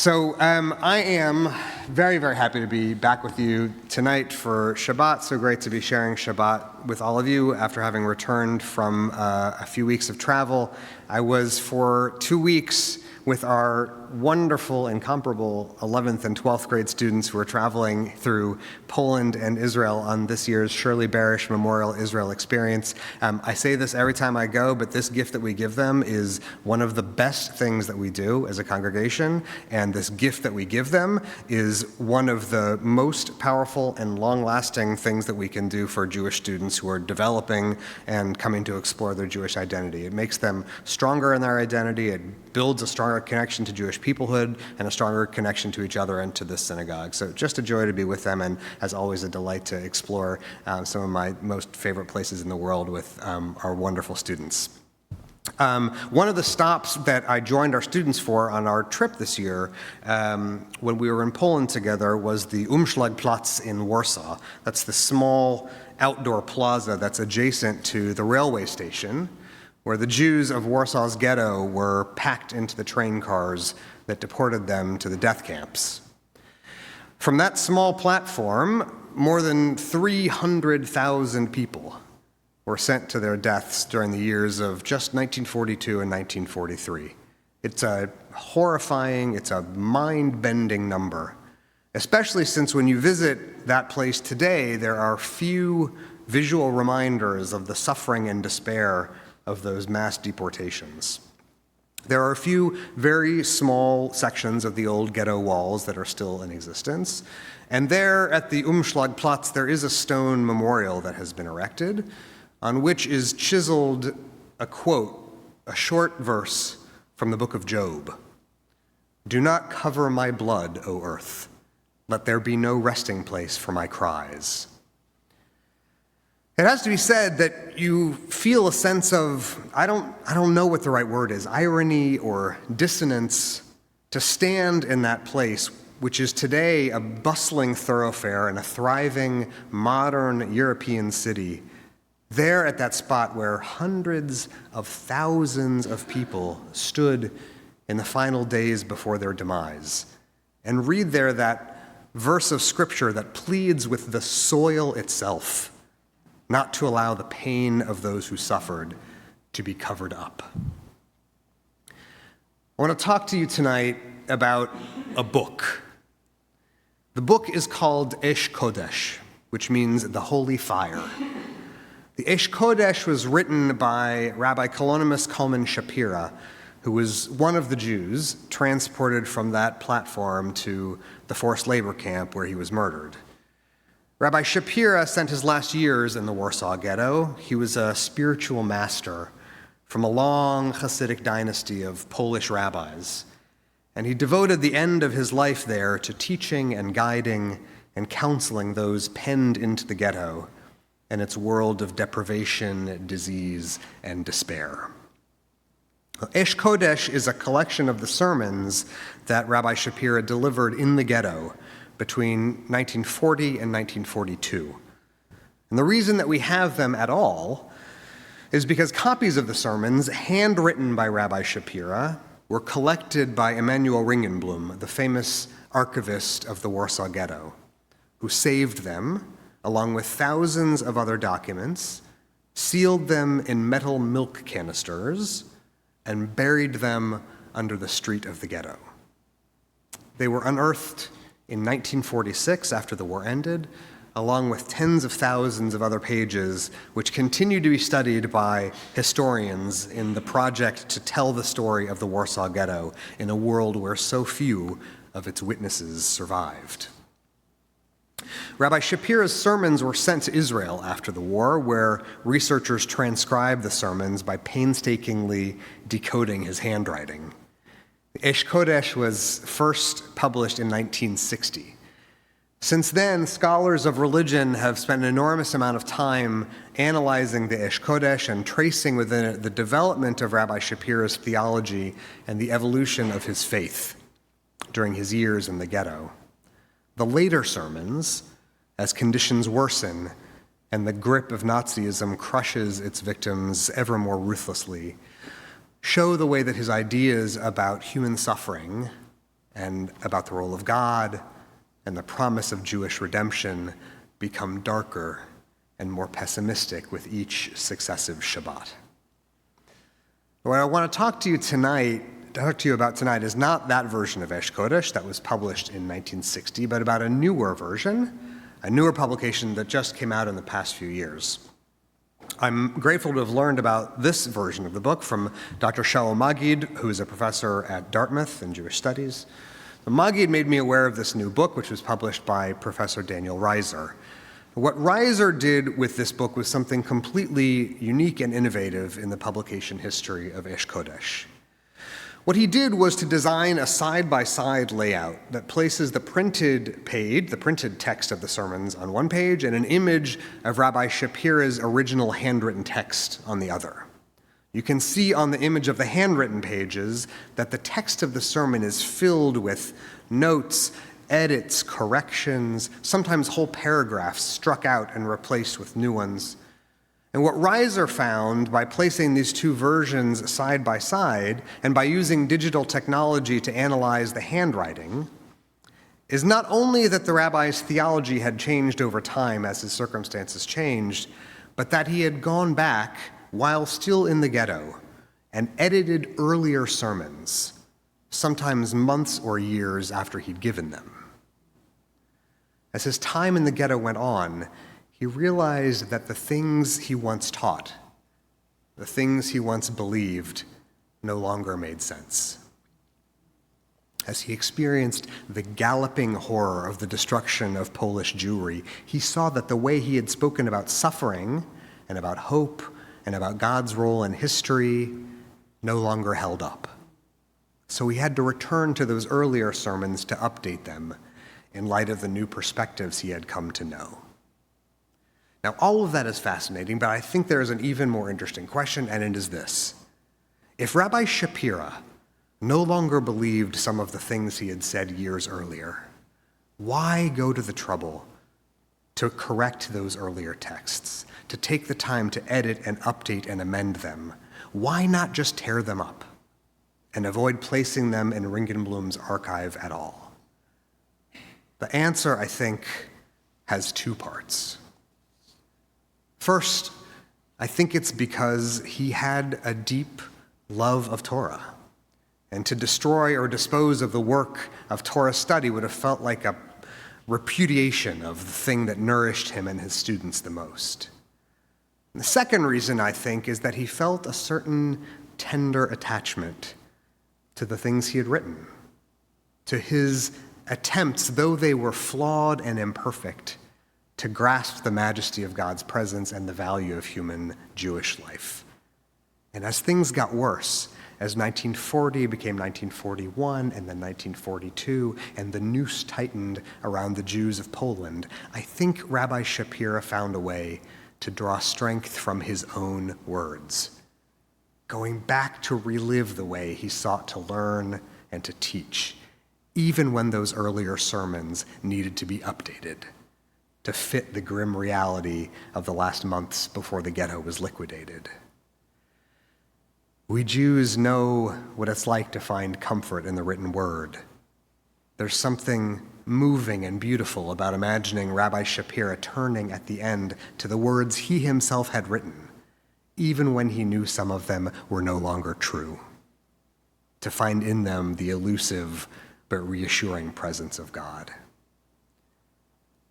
I am very, very happy to be back with you tonight for Shabbat. So great to be sharing Shabbat with all of you after having returned from a few weeks of travel. I was for 2 weeks with our wonderful, incomparable 11th and 12th grade students who are traveling through Poland and Israel on this year's Shirley Barish Memorial Israel Experience. I say this every time I go, but this gift that we give them is one of the best things that we do as a congregation, and this gift that we give them is one of the most powerful and long-lasting things that we can do for Jewish students who are developing and coming to explore their Jewish identity. It makes them stronger in their identity, it builds a stronger connection to Jewish peoplehood and a stronger connection to each other and to this synagogue. So just a joy to be with them, and as always a delight to explore some of my most favorite places in the world with our wonderful students. One of the stops that I joined our students for on our trip this year when we were in Poland together was the Umschlagplatz in Warsaw. That's the small outdoor plaza that's adjacent to the railway station, where the Jews of Warsaw's ghetto were packed into the train cars that deported them to the death camps. From that small platform, more than 300,000 people were sent to their deaths during the years of just 1942 and 1943. It's a horrifying, it's a mind-bending number, especially since when you visit that place today, there are few visual reminders of the suffering and despair of those mass deportations. There are a few very small sections of the old ghetto walls that are still in existence, and there at the Umschlagplatz there is a stone memorial that has been erected, on which is chiseled a quote, a short verse from the book of Job. "Do not cover my blood, O earth. Let there be no resting place for my cries." It has to be said that you feel a sense of, I don't know what the right word is, irony or dissonance to stand in that place, which is today a bustling thoroughfare in a thriving, modern European city, there at that spot where hundreds of thousands of people stood in the final days before their demise, and read there that verse of scripture that pleads with the soil itself not to allow the pain of those who suffered to be covered up. I want to talk to you tonight about a book. The book is called Esh Kodesh, which means the holy fire. The Esh Kodesh was written by Rabbi Kalonymus Kalman Shapira, who was one of the Jews transported from that platform to the forced labor camp where he was murdered. Rabbi Shapira spent his last years in the Warsaw Ghetto. He was a spiritual master from a long Hasidic dynasty of Polish rabbis, and he devoted the end of his life there to teaching and guiding and counseling those penned into the ghetto and its world of deprivation, disease, and despair. Esh Kodesh is a collection of the sermons that Rabbi Shapira delivered in the ghetto between 1940 and 1942. And the reason that we have them at all is because copies of the sermons, handwritten by Rabbi Shapira, were collected by Emanuel Ringenblum, the famous archivist of the Warsaw Ghetto, who saved them, along with thousands of other documents, sealed them in metal milk canisters, and buried them under the street of the ghetto. They were unearthed in 1946, after the war ended, along with tens of thousands of other pages, which continue to be studied by historians in the project to tell the story of the Warsaw Ghetto in a world where so few of its witnesses survived. Rabbi Shapira's sermons were sent to Israel after the war, where researchers transcribed the sermons by painstakingly decoding his handwriting. Esh Kodesh was first published in 1960. Since then, scholars of religion have spent an enormous amount of time analyzing the Esh Kodesh and tracing within it the development of Rabbi Shapira's theology and the evolution of his faith during his years in the ghetto. The later sermons, as conditions worsen and the grip of Nazism crushes its victims ever more ruthlessly, show the way that his ideas about human suffering and about the role of God and the promise of Jewish redemption become darker and more pessimistic with each successive Shabbat. What I want to talk to you about tonight is not that version of Esh Kodesh that was published in 1960, but about a newer version, a newer publication that just came out in the past few years. I'm grateful to have learned about this version of the book from Dr. Shalom Magid, who is a professor at Dartmouth in Jewish Studies. So Magid made me aware of this new book, which was published by Professor Daniel Reiser. What Reiser did with this book was something completely unique and innovative in the publication history of Esh Kodesh. What he did was to design a side-by-side layout that places the printed text of the sermons on one page and an image of Rabbi Shapira's original handwritten text on the other. You can see on the image of the handwritten pages that the text of the sermon is filled with notes, edits, corrections, sometimes whole paragraphs struck out and replaced with new ones. And what Reiser found by placing these two versions side by side and by using digital technology to analyze the handwriting is not only that the rabbi's theology had changed over time as his circumstances changed, but that he had gone back while still in the ghetto and edited earlier sermons, sometimes months or years after he'd given them. As his time in the ghetto went on, he realized that the things he once taught, the things he once believed, no longer made sense. As he experienced the galloping horror of the destruction of Polish Jewry, he saw that the way he had spoken about suffering and about hope and about God's role in history no longer held up. So he had to return to those earlier sermons to update them in light of the new perspectives he had come to know. Now, all of that is fascinating, but I think there is an even more interesting question, and it is this. If Rabbi Shapira no longer believed some of the things he had said years earlier, why go to the trouble to correct those earlier texts, to take the time to edit and update and amend them? Why not just tear them up and avoid placing them in Ringenblum's archive at all? The answer, I think, has two parts. First, I think it's because he had a deep love of Torah, and to destroy or dispose of the work of Torah study would have felt like a repudiation of the thing that nourished him and his students the most. And the second reason, I think, is that he felt a certain tender attachment to the things he had written, to his attempts, though they were flawed and imperfect, to grasp the majesty of God's presence and the value of human Jewish life. And as things got worse, as 1940 became 1941 and then 1942, and the noose tightened around the Jews of Poland, I think Rabbi Shapira found a way to draw strength from his own words, going back to relive the way he sought to learn and to teach, even when those earlier sermons needed to be updated to fit the grim reality of the last months before the ghetto was liquidated. We Jews know what it's like to find comfort in the written word. There's something moving and beautiful about imagining Rabbi Shapira turning at the end to the words he himself had written, even when he knew some of them were no longer true, to find in them the elusive but reassuring presence of God.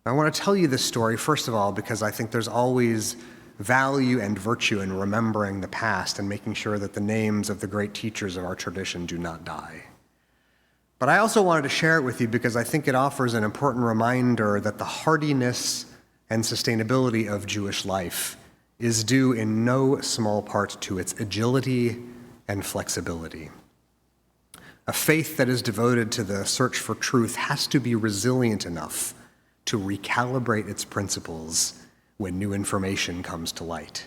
I want to tell you this story, first of all, because I think there's always value and virtue in remembering the past and making sure that the names of the great teachers of our tradition do not die. But I also wanted to share it with you because I think it offers an important reminder that the hardiness and sustainability of Jewish life is due in no small part to its agility and flexibility. A faith that is devoted to the search for truth has to be resilient enough to recalibrate its principles when new information comes to light.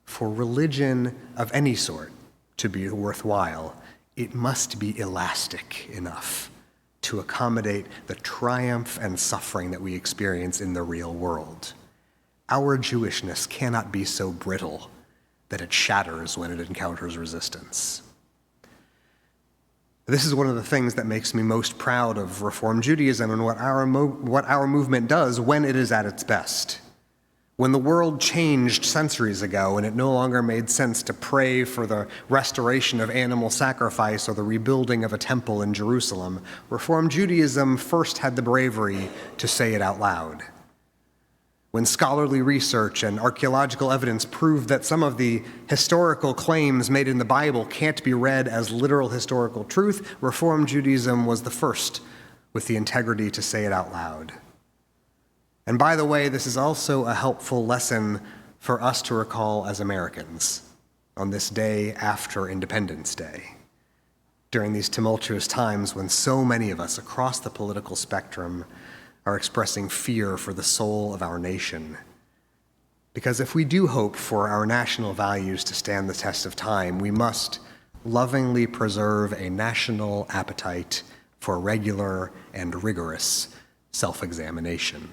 For religion of any sort to be worthwhile, it must be elastic enough to accommodate the triumph and suffering that we experience in the real world. Our Jewishness cannot be so brittle that it shatters when it encounters resistance. This is one of the things that makes me most proud of Reform Judaism and what our movement does when it is at its best. When the world changed centuries ago and it no longer made sense to pray for the restoration of animal sacrifice or the rebuilding of a temple in Jerusalem, Reform Judaism first had the bravery to say it out loud. When scholarly research and archaeological evidence proved that some of the historical claims made in the Bible can't be read as literal historical truth, Reform Judaism was the first with the integrity to say it out loud. And by the way, this is also a helpful lesson for us to recall as Americans on this day after Independence Day, during these tumultuous times when so many of us across the political spectrum are expressing fear for the soul of our nation. Because if we do hope for our national values to stand the test of time, we must lovingly preserve a national appetite for regular and rigorous self-examination.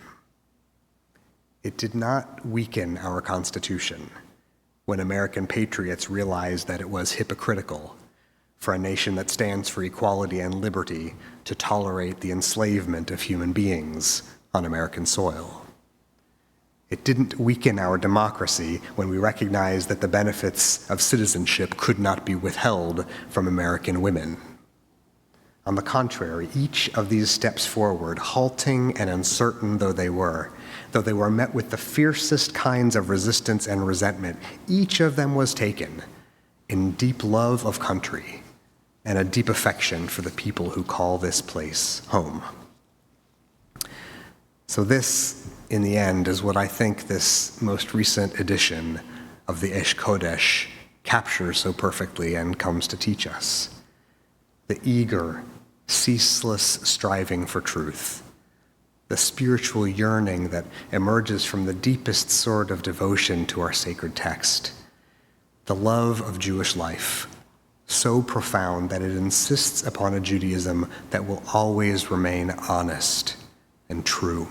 It did not weaken our Constitution when American patriots realized that it was hypocritical for a nation that stands for equality and liberty to tolerate the enslavement of human beings on American soil. It didn't weaken our democracy when we recognized that the benefits of citizenship could not be withheld from American women. On the contrary, each of these steps forward, halting and uncertain though they were met with the fiercest kinds of resistance and resentment, each of them was taken in deep love of country and a deep affection for the people who call this place home. So this, in the end, is what I think this most recent edition of the Esh Kodesh captures so perfectly and comes to teach us. The eager, ceaseless striving for truth, the spiritual yearning that emerges from the deepest sort of devotion to our sacred text, the love of Jewish life, so profound that it insists upon a Judaism that will always remain honest and true.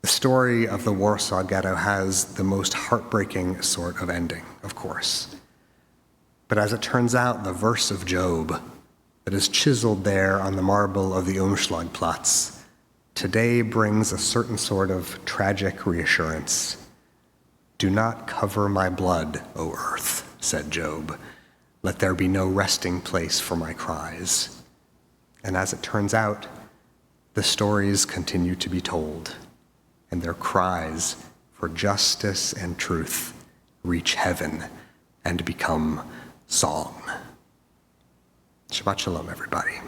The story of the Warsaw Ghetto has the most heartbreaking sort of ending, of course. But as it turns out, the verse of Job that is chiseled there on the marble of the Umschlagplatz today brings a certain sort of tragic reassurance. "Do not cover my blood, O earth," said Job. "Let there be no resting place for my cries." And as it turns out, the stories continue to be told, and their cries for justice and truth reach heaven and become song. Shabbat Shalom, everybody.